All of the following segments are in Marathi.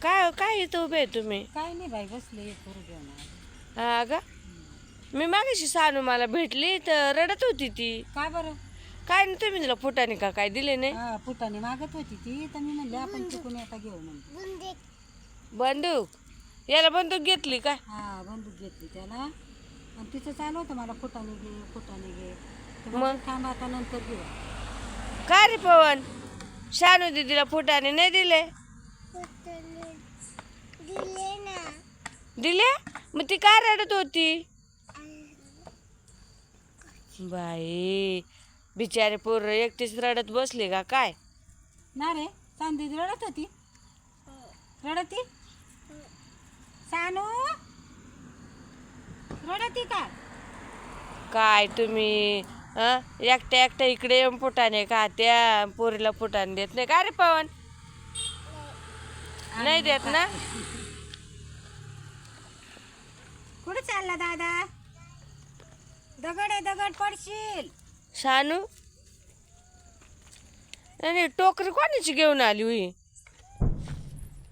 काय काय इथं उभे आहे तुम्ही? काय नाही बाई, बसले पोरं घेऊन आले. हा का? मी मागाशी सानू मला भेटली तर रडत होती ती. का बरं? काय नाही, तुम्ही तिला फुटाने का काय दिले नाही? हा, फुटाने मागत होती ती, तर मी म्हणले आपण चुकून आता घेऊ म्हणते. बंदूक? याला बंदूक घेतली काय? हा, बंदूक घेतली त्याला आणि तिचं चालू होतं मला फुटाने घे फुटाने घे. तर मग? म्हणलं, थांब आता नंतर घेऊ. काय रे पवन, शानू दीदीला फुटाने नाही दिले? दिले? मग ती काय रडत होती? बाई, बिचारे पोर एकटीच रडत बसले का काय? ना रे, चांदी रडत होती. रडती सानू, रडती का? काय तुम्ही एकट्या एकट्या इकडे येऊन फुटाने का त्या पोरीला फुटाने देत नाही का रे पवन? नाही देत ना? कुठे चालला दादा? दगड आहे, दगड पडशील. शानू, आणि टोकरी कोणाची घेऊन आली हुई?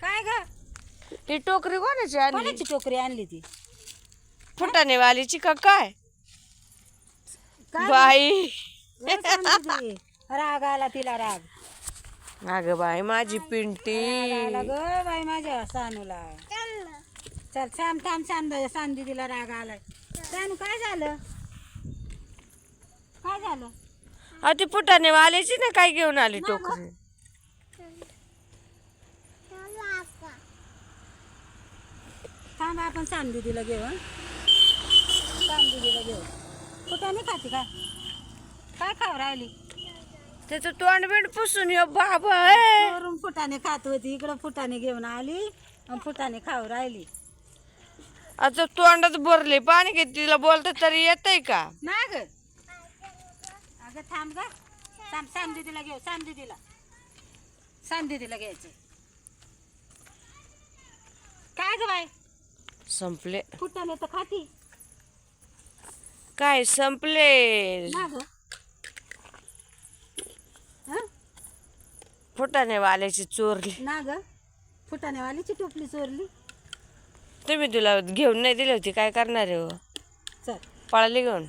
काय ग? ही टोकरी कोणाची आणली? कोणाची टोकरी आणली ती? फुटाने वालीची का काय? काय बाई, ग सांगते ती. राग आला तिला, राग अगं बाई माझी पिंटी. आला ग बाई माझ्या सानूला. चल थांब थांब, सांदी तिला राग आलाय. सानू, काय झालं? काय झालं? ती फुटाने वाल्याची ना काय घेऊन आली टोकरी? थांब, आपण सांदीला घेऊ. सांदीला घेऊ. कुठं नाही खाती काय? काय खाऊ राहिली? त्याचं तोंड बिंड पुसून ये बाबा. वरून फुटाने खात होती, इकडं फुटाने घेऊन आली आणि फुटाने खाऊ राहिली. आता तोंडात भरले पाणी घेत, तिला बोलता तरी येतंय का? ना ग, अगं थांब ग, थांब, सांदीला घेऊ. सांदीला घ्यायचं. काय ग बाय, संपले फुटाने तर खाती काय? संपले ना ग. हं? फुटाने वाल्याची चोरली. ना ग, फुटानेवालीची टोपली चोरली. तुम्ही तुला घेऊन नाही दिली होती, काय करणार आहे हो? चल. पळाली घेऊन.